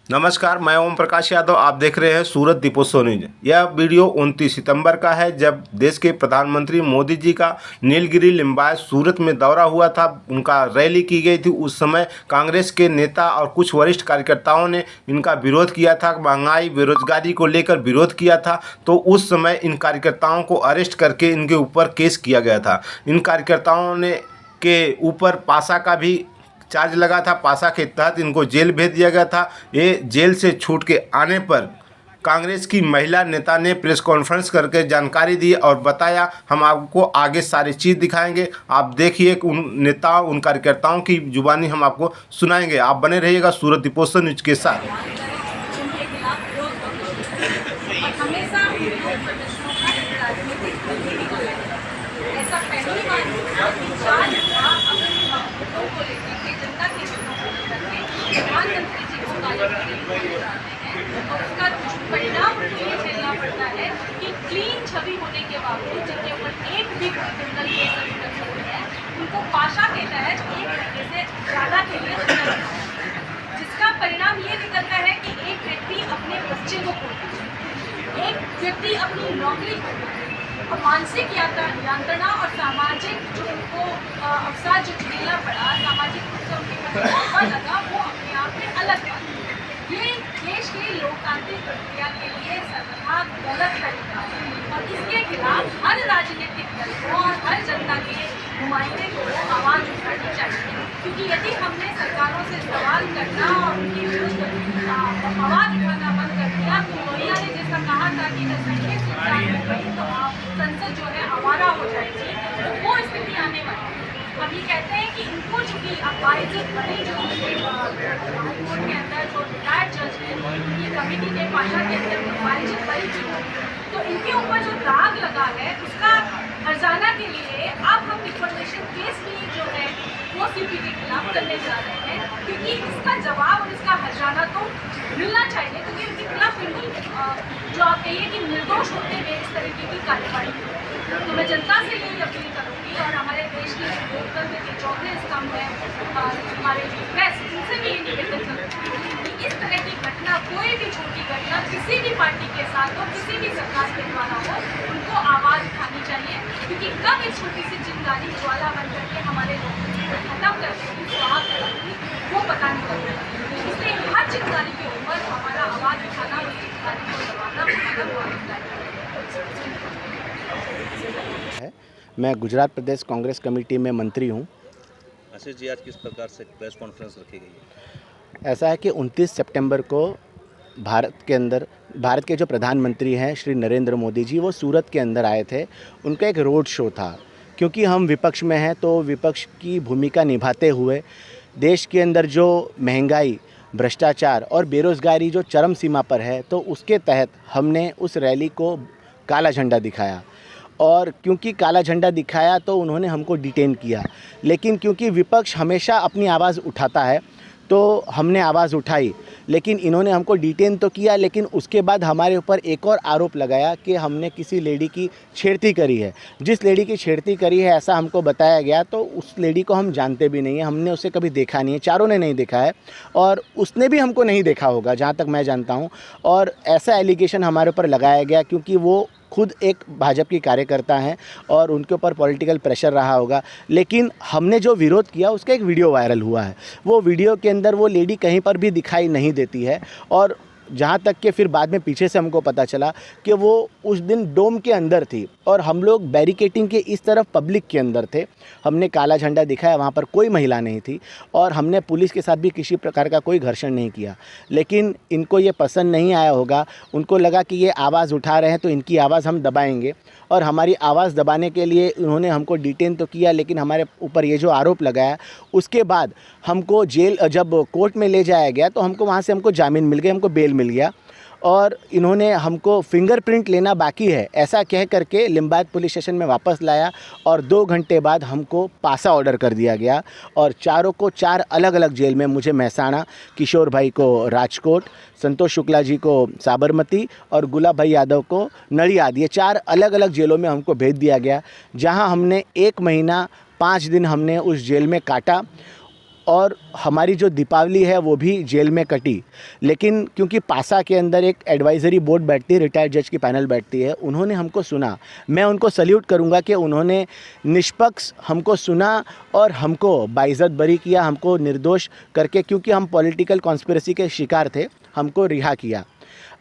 नमस्कार, मैं ओम प्रकाश यादव। आप देख रहे हैं सूरत दीपोत्सव न्यूज। यह वीडियो 29 सितंबर का है, जब देश के प्रधानमंत्री मोदी जी का नीलगिरी लिम्बायत सूरत में दौरा हुआ था। उनका रैली की गई थी। उस समय कांग्रेस के नेता और कुछ वरिष्ठ कार्यकर्ताओं ने इनका विरोध किया था, महंगाई बेरोजगारी को लेकर विरोध किया था। तो उस समय इन कार्यकर्ताओं को अरेस्ट करके इनके ऊपर केस किया गया था। इन कार्यकर्ताओं ने के ऊपर पासा का भी चार्ज लगा था। पासा के तहत इनको जेल भेज दिया गया था। ये जेल से छूट के आने पर कांग्रेस की महिला नेता ने प्रेस कॉन्फ्रेंस करके जानकारी दी और बताया, हम आपको आगे सारी चीज़ दिखाएंगे। आप देखिए कि उन नेताओं, उन कार्यकर्ताओं की जुबानी हम आपको सुनाएंगे। आप बने रहिएगा सूरत दीपोत्सव न्यूज के साथ। ऐसा पहली बार हुआ कि 4 युवा अपनी मांगों को लेकर के जनता के हितों को लेकर के प्रधानमंत्री जी को गाली जाते हैं और उसका परिणाम उनको ये झेलना पड़ता है कि क्लीन छवि होने के बावजूद, जिनके ऊपर एक भी क्रिमिनल केस अभी तक नहीं है, उनको पाशा के तहत 1 घंटे से ज़्यादा के लिए जेल रखा है। जिसका परिणाम ये निकलता है कि एक व्यक्ति अपने बच्चे को खो देता है, एक व्यक्ति अपनी नौकरी खो देता है और मानसिक यंत्रणा और सामाजिक जो उनको अवसाद जो झेलना पड़ा, सामाजिक रूप से उनके पर लगा, वो अपने आप में अलग बात है। ये देश की लोकतांत्रिक प्रक्रिया के लिए सर्वथा गलत तरीका है और इसके खिलाफ हर राजनीतिक दल को और हर जनता के नुमाइंदे को आवाज़ उठानी चाहिए। क्योंकि यदि हमने सरकारों से सवाल करना और उनकी विरुद्ध आवाज़ उठाना बंद कर दिया, तो लोहिया ने जैसा कहा था कि जनसंख्या सुल्तान हो गई तो आप संसद जो है आवारा हो जाएगी, तो वो स्थिति आने वाली है। हम ये कहते हैं कि इनको चूँकि अपाइजत बनी, जो हाईकोर्ट के अंदर जो रिटायर्ड जज है, उनकी कमेटी ने पाशा के अंदर अपाइजत बनी थी, तो इनके ऊपर जो दाग लगा है उसका हर्जाना के लिए अब हम डिफॉर्मेशन केस भी जो है वो सीपी के खिलाफ करने जा रहे हैं। क्योंकि इसका जवाब और इसका हर्जाना तो मिलना चाहिए, क्योंकि उनके खिलाफ बिल्कुल जो आप कहिए कि निर्दोष होते हुए इस तरीके की कार्रवाई हुई। तो मैं जनता से यही अपील करूँगी और हमारे देश के लोकतंत्र के चौथे स्तंभ हैं हमारे जो प्रेस, उनसे भी ये निवेदन करूँगी कि इस तरह की घटना, कोई भी छोटी घटना किसी भी पार्टी के साथ हो, किसी भी सरकार के द्वारा हो, उनको आवाज़ उठानी चाहिए। क्योंकि कब एक छोटी सी चिंगारी ज्वाला बन करके हमारे लोकतंत्र को खत्म कर देगी, स्वाहा करेगी, वो पता नहीं लग रहा। इसलिए हर चिंगारी के ऊपर हमारा आवाज़ उठाना और चिंगारी को दबाना हमारा वाजिब है। मैं गुजरात प्रदेश कांग्रेस कमेटी में मंत्री हूं। आशीष जी, आज किस प्रकार से प्रेस कॉन्फ्रेंस रखी गई है? ऐसा है कि 29 सितंबर को भारत के जो प्रधानमंत्री हैं श्री नरेंद्र मोदी जी, वो सूरत के अंदर आए थे। उनका एक रोड शो था। क्योंकि हम विपक्ष में हैं, तो विपक्ष की भूमिका निभाते हुए देश के अंदर जो महंगाई, भ्रष्टाचार और बेरोज़गारी जो चरम सीमा पर है, तो उसके तहत हमने उस रैली को काला झंडा दिखाया। और क्योंकि काला झंडा दिखाया तो उन्होंने हमको डिटेन किया। लेकिन क्योंकि विपक्ष हमेशा अपनी आवाज़ उठाता है, तो हमने आवाज़ उठाई। लेकिन इन्होंने हमको डिटेन तो किया, लेकिन उसके बाद हमारे ऊपर एक और आरोप लगाया कि हमने किसी लेडी की छेड़ती करी है। जिस लेडी की छेड़ती करी है ऐसा हमको बताया गया, तो उस लेडी को हम जानते भी नहीं हैं, हमने उसे कभी देखा नहीं है, चारों ने नहीं देखा है और उसने भी हमको नहीं देखा होगा जहाँ तक मैं जानता हूँ। और ऐसा एलिगेशन हमारे ऊपर लगाया गया क्योंकि वो खुद एक भाजपा की कार्यकर्ता हैं और उनके ऊपर पॉलिटिकल प्रेशर रहा होगा। लेकिन हमने जो विरोध किया उसका एक वीडियो वायरल हुआ है। वो वीडियो के अंदर वो लेडी कहीं पर भी दिखाई नहीं देती है और जहाँ तक कि फिर बाद में पीछे से हमको पता चला कि वो उस दिन डोम के अंदर थी और हम लोग बैरिकेटिंग के इस तरफ पब्लिक के अंदर थे। हमने काला झंडा दिखाया, वहाँ पर कोई महिला नहीं थी और हमने पुलिस के साथ भी किसी प्रकार का कोई घर्षण नहीं किया। लेकिन इनको ये पसंद नहीं आया होगा, उनको लगा कि ये आवाज़ उठा रहे हैं तो इनकी आवाज़ हम दबाएंगे और हमारी आवाज़ दबाने के लिए उन्होंने हमको डिटेन तो किया। लेकिन हमारे ऊपर ये जो आरोप लगाया, उसके बाद हमको जेल, जब कोर्ट में ले जाया गया तो हमको वहाँ से हमको जामीन मिल गई, हमको बेल मिल गया। और इन्होंने हमको फिंगरप्रिंट लेना बाकी है ऐसा कह करके लिम्बायत पुलिस स्टेशन में वापस लाया और 2 घंटे बाद हमको पासा ऑर्डर कर दिया गया और चारों को 4 अलग अलग जेल में, मुझे महसाणा, किशोर भाई को राजकोट, संतोष शुक्ला जी को साबरमती और गुलाब भाई यादव को नडियाद, ये 4 अलग अलग जेलों में हमको भेज दिया गया, जहां हमने 1 महीना 5 दिन हमने उस जेल में काटा। और हमारी जो दीपावली है वो भी जेल में कटी। लेकिन क्योंकि पासा के अंदर एक एडवाइज़री बोर्ड बैठती है, रिटायर्ड जज की पैनल बैठती है, उन्होंने हमको सुना। मैं उनको सल्यूट करूंगा कि उन्होंने निष्पक्ष हमको सुना और हमको बाइज़्ज़त बरी किया, हमको निर्दोष करके, क्योंकि हम पॉलिटिकल कॉन्स्पिरेसी के शिकार थे, हमको रिहा किया।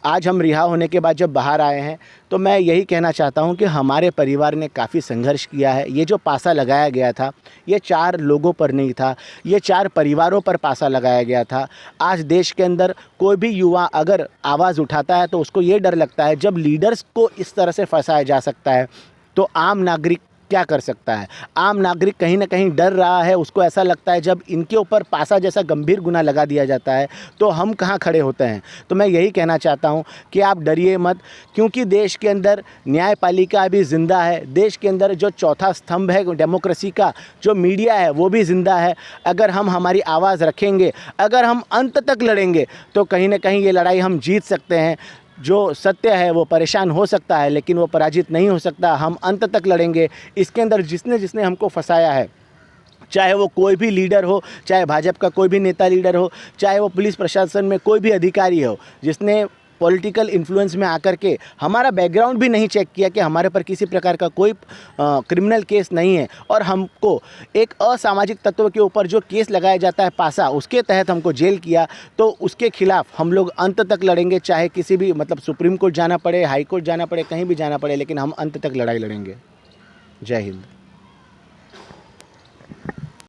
आज हम रिहा होने के बाद जब बाहर आए हैं तो मैं यही कहना चाहता हूं कि हमारे परिवार ने काफ़ी संघर्ष किया है। ये जो पासा लगाया गया था ये 4 लोगों पर नहीं था, ये 4 परिवारों पर पासा लगाया गया था। आज देश के अंदर कोई भी युवा अगर आवाज़ उठाता है तो उसको ये डर लगता है, जब लीडर्स को इस तरह से फंसाया जा सकता है तो आम नागरिक क्या कर सकता है। आम नागरिक कहीं ना कहीं डर रहा है, उसको ऐसा लगता है जब इनके ऊपर पासा जैसा गंभीर गुनाह लगा दिया जाता है तो हम कहाँ खड़े होते हैं। तो मैं यही कहना चाहता हूँ कि आप डरिए मत, क्योंकि देश के अंदर न्यायपालिका अभी ज़िंदा है। देश के अंदर जो चौथा स्तंभ है डेमोक्रेसी का, जो मीडिया है, वो भी ज़िंदा है। अगर हम हमारी आवाज़ रखेंगे, अगर हम अंत तक लड़ेंगे तो कहीं ना कहीं ये लड़ाई हम जीत सकते हैं। जो सत्य है वो परेशान हो सकता है लेकिन वो पराजित नहीं हो सकता। हम अंत तक लड़ेंगे। इसके अंदर जिसने जिसने हमको फंसाया है, चाहे वो कोई भी लीडर हो, चाहे भाजपा का कोई भी नेता लीडर हो, चाहे वो पुलिस प्रशासन में कोई भी अधिकारी हो, जिसने पॉलिटिकल इन्फ्लुएंस में आकर के हमारा बैकग्राउंड भी नहीं चेक किया कि हमारे पर किसी प्रकार का कोई क्रिमिनल केस नहीं है और हमको एक असामाजिक तत्व के ऊपर जो केस लगाया जाता है पासा, उसके तहत हमको जेल किया, तो उसके खिलाफ हम लोग अंत तक लड़ेंगे। चाहे किसी भी सुप्रीम कोर्ट जाना पड़े, हाई कोर्ट जाना पड़े, कहीं भी जाना पड़े, लेकिन हम अंत तक लड़ाई लड़ेंगे। जय हिंद।